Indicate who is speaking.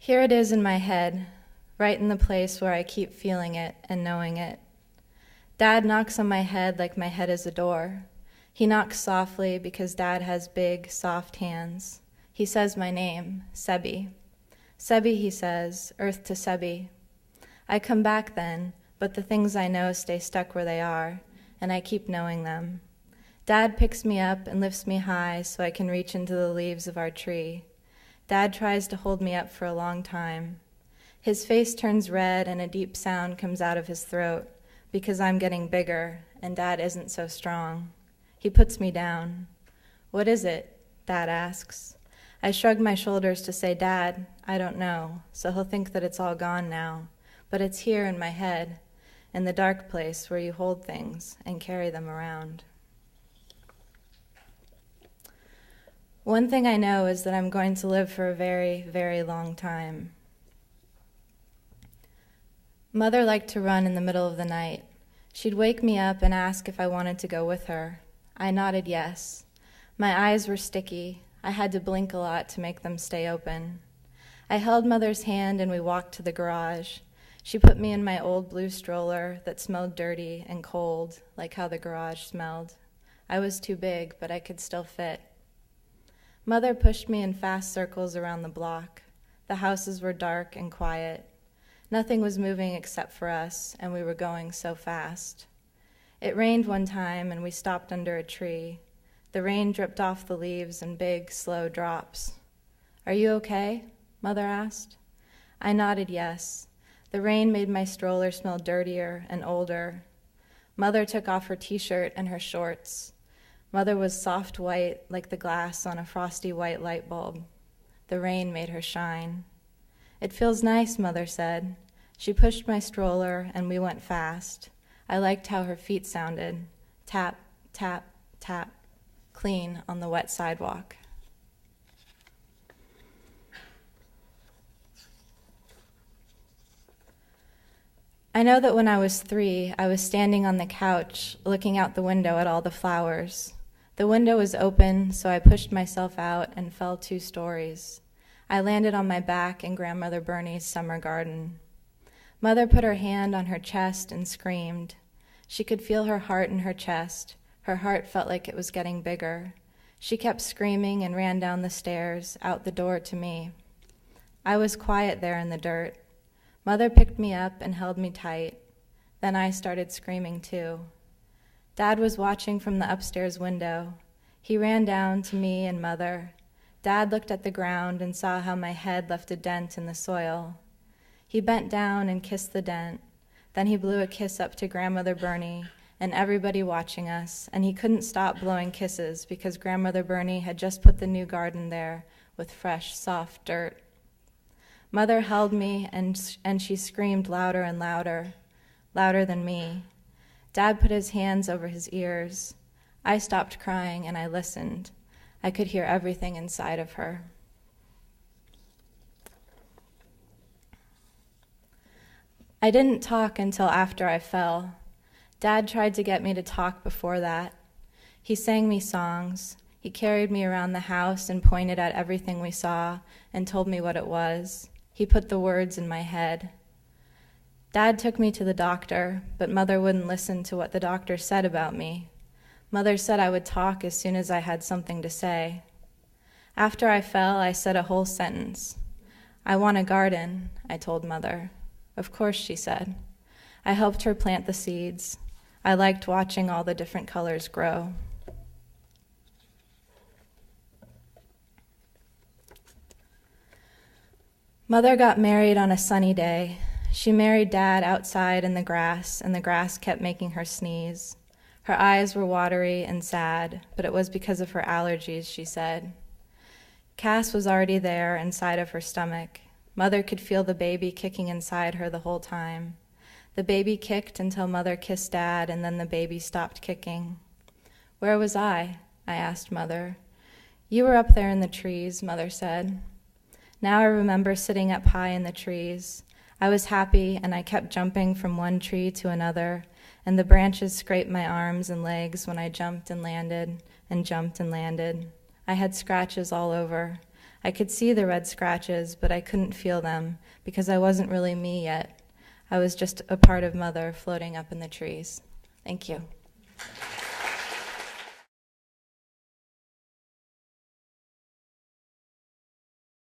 Speaker 1: Here it is in my head, right in the place where I keep feeling it and knowing it. Dad knocks on my head like my head is a door. He knocks softly because Dad has big, soft hands. He says my name, Sebi. Sebi, he says, earth to Sebi. I come back then, but the things I know stay stuck where they are, and I keep knowing them. Dad picks me up and lifts me high so I can reach into the leaves of our tree. Dad tries to hold me up for a long time. His face turns red and a deep sound comes out of his throat because I'm getting bigger and Dad isn't so strong. He puts me down. What is it? Dad asks. I shrug my shoulders to say, Dad, I don't know, so he'll think that it's all gone now, but it's here in my head, in the dark place where you hold things and carry them around. One thing I know is that I'm going to live for a very, very long time. Mother liked to run in the middle of the night. She'd wake me up and ask if I wanted to go with her. I nodded yes. My eyes were sticky. I had to blink a lot to make them stay open. I held Mother's hand and we walked to the garage. She put me in my old blue stroller that smelled dirty and cold, like how the garage smelled. I was too big, but I could still fit. Mother pushed me in fast circles around the block. The houses were dark and quiet. Nothing was moving except for us, and we were going so fast. It rained one time, and we stopped under a tree. The rain dripped off the leaves in big, slow drops. Are you okay? Mother asked. I nodded yes. The rain made my stroller smell dirtier and older. Mother took off her t-shirt and her shorts. Mother was soft white like the glass on a frosty white light bulb. The rain made her shine. It feels nice, Mother said. She pushed my stroller and we went fast. I liked how her feet sounded. Tap, tap, tap, clean on the wet sidewalk. I know that when I was 3, I was standing on the couch looking out the window at all the flowers. The window was open, so I pushed myself out and fell 2 stories. I landed on my back in Grandmother Bernie's summer garden. Mother put her hand on her chest and screamed. She could feel her heart in her chest. Her heart felt like it was getting bigger. She kept screaming and ran down the stairs, out the door to me. I was quiet there in the dirt. Mother picked me up and held me tight. Then I started screaming too. Dad was watching from the upstairs window. He ran down to me and Mother. Dad looked at the ground and saw how my head left a dent in the soil. He bent down and kissed the dent. Then he blew a kiss up to Grandmother Bernie and everybody watching us, and he couldn't stop blowing kisses because Grandmother Bernie had just put the new garden there with fresh, soft dirt. Mother held me and she screamed louder and louder, louder than me. Dad put his hands over his ears. I stopped crying and I listened. I could hear everything inside of her. I didn't talk until after I fell. Dad tried to get me to talk before that. He sang me songs. He carried me around the house and pointed at everything we saw and told me what it was. He put the words in my head. Dad took me to the doctor, but Mother wouldn't listen to what the doctor said about me. Mother said I would talk as soon as I had something to say. After I fell, I said a whole sentence. I want a garden, I told Mother. Of course, she said. I helped her plant the seeds. I liked watching all the different colors grow. Mother got married on a sunny day. She married Dad outside in the grass, and the grass kept making her sneeze. Her eyes were watery and sad, but it was because of her allergies, she said. Cass was already there inside of her stomach. Mother could feel the baby kicking inside her the whole time. The baby kicked until Mother kissed Dad, and then the baby stopped kicking. Where was I? I asked Mother. You were up there in the trees, Mother said. Now I remember sitting up high in the trees. I was happy, and I kept jumping from one tree to another, and the branches scraped my arms and legs when I jumped and landed and jumped and landed. I had scratches all over. I could see the red scratches, but I couldn't feel them because I wasn't really me yet. I was just a part of Mother floating up in the trees. Thank you.